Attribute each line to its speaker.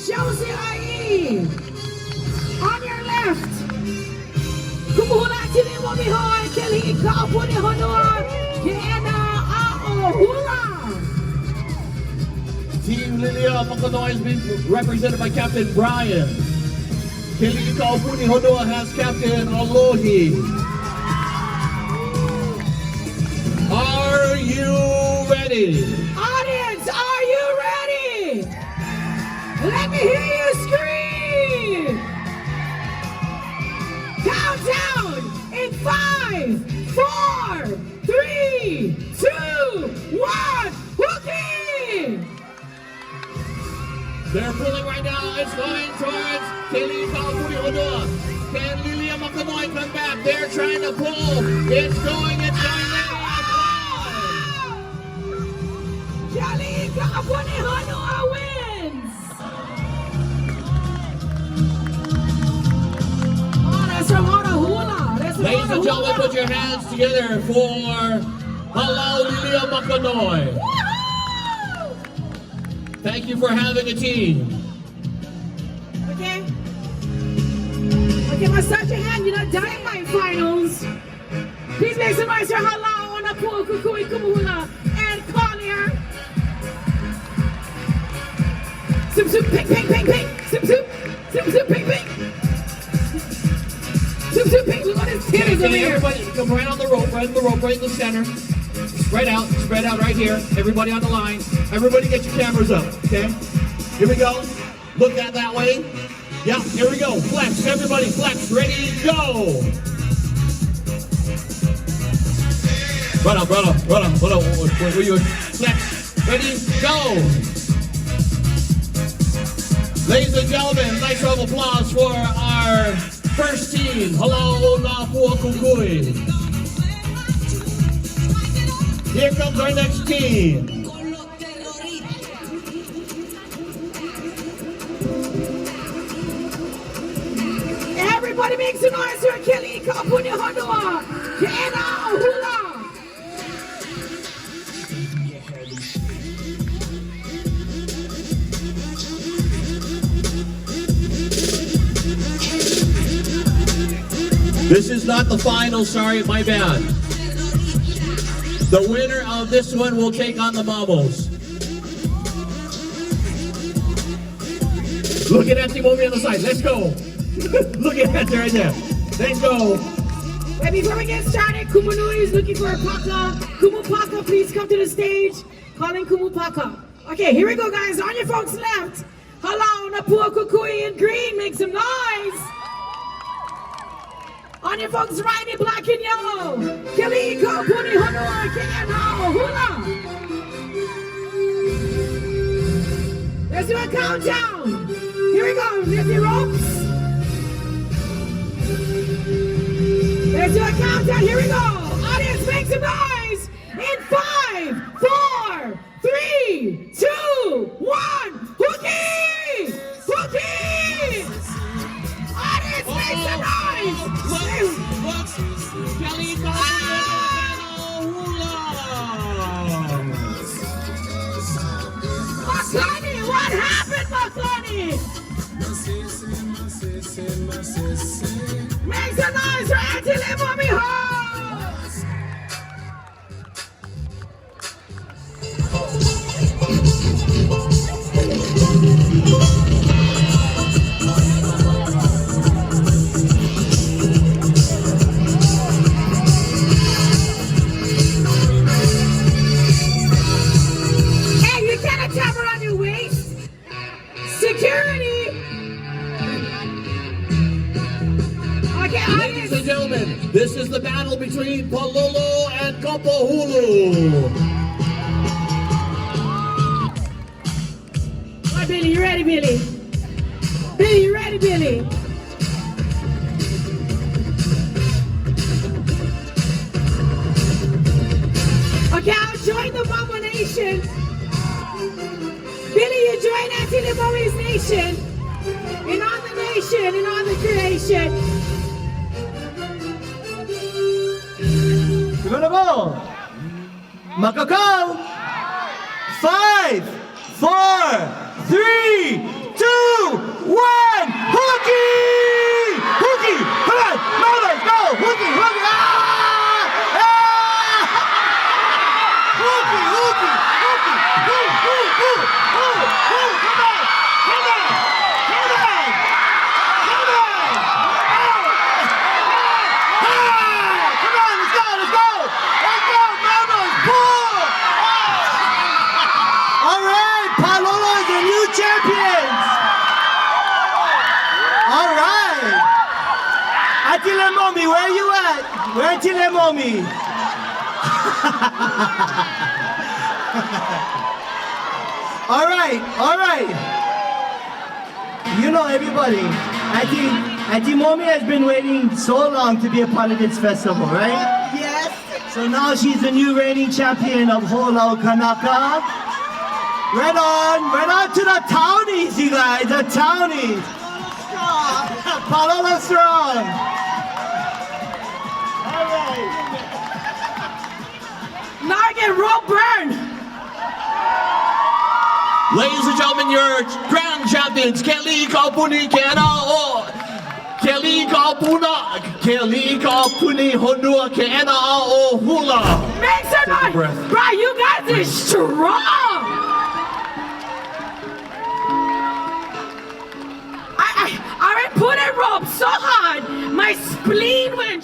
Speaker 1: Chelsea IE. On your left. Kumuhula tili mo mihoy. Kelly Kapuni Honor. Kena Ao Hula.
Speaker 2: Team Lilia Makanoy has been represented by Captain Brian. Kelly Kapuni Honor has Captain Alohi. Are you ready?
Speaker 1: Audience, are you ready? Let me hear you scream! Countdown in 5, 4, 3, 2, 1. Hooking!
Speaker 2: They're pulling right now. It's going towards Kelly Kapuni Honor. Can Lilia Makanoy come back? They're trying to pull. It's going there.
Speaker 1: Kelly Kapuni Honor wins! Oh, that's from Moanalua. That's from
Speaker 2: Ladies and gentlemen,
Speaker 1: Moanalua.
Speaker 2: put your hands together for Halau Lilia Makanoy. Thank you for having a team.
Speaker 1: Okay? Okay, massage your hand. You're not dynamite finals. Please make some noise for Halau, Onapu, Kukui, Kumuhula, and Collier. Soup, soup, pink, pink, pink, pink. Soup, soup. Soup, soup, pink, pink. Soup, soup, pink. Look at his titties over here.
Speaker 2: Everybody come right on the rope, right in the center. Spread out right here. Everybody on the line. Everybody get your cameras up, okay? Here we go. Look at that way. Yeah, here we go. Flex, everybody flex. Ready, go. Brother. Where you? Flex. Ready, go. Ladies and gentlemen, nice round of applause for our first team. Hello, Napua Kukui. Here comes our next team.
Speaker 1: Everybody make some noise for Kelly Kapuni Honor. Kena Hula.
Speaker 2: This is not the final, sorry, my bad. The winner of this one will take on the Mamos. Look at that team over on the side. Let's go. Look at that right there. Let's go.
Speaker 1: And before we get started, Kumunui is looking for a paka. Kumupaka, please come to the stage. Calling Kumupaka. Okay, here we go, guys. On your folks' left. Hello, Napua Kukui in green. Make some noise. On your folks' right in black and yellow. Kelly Kapuni Honor Kena Hula. Let's do a countdown. Here we go. Lift your ropes. Let's do a countdown. Here we go. Audience, make some noise. In 5, 4, 3, 2, 1. Hookie! Hookie! Audience, make some noise.
Speaker 2: Kelly
Speaker 1: Makani, what happened, Makani? Make some noise for Auntie Mommy Ho! Hey, you can't tap around your waist. Security! Okay,
Speaker 2: Ladies and gentlemen, this is the battle between Palolo and Kopohulu.
Speaker 1: All right, Billy, you ready, Billy? Billy, you ready, Billy? Okay, I'll join the Mama Nation. Billy, you join Auntie Libowi's Nation. And on the nation, and on the creation.
Speaker 3: We're gonna go. Makakaw. 5, 4, 3, 2, champions! All right! Atile Momi, where you at? Where Atile Momi? All right. You know everybody. Auntie Momi has been waiting so long to be a part of this festival, right?
Speaker 4: Yes.
Speaker 3: So now she's the new reigning champion of Oahu Kanaka. Right on to the townies, you guys, the townies. Palolo strong. All right.
Speaker 1: Now I get rope burn.
Speaker 2: Ladies and gentlemen, your grand champions, Kelly Kapuni Kena'o. Kelly Kapuna. Kelly Kapuni Honua Kena'o Hula.
Speaker 1: Make some noise.
Speaker 2: breath.
Speaker 1: Bro, you guys are strong. I put a rope so hard, my spleen went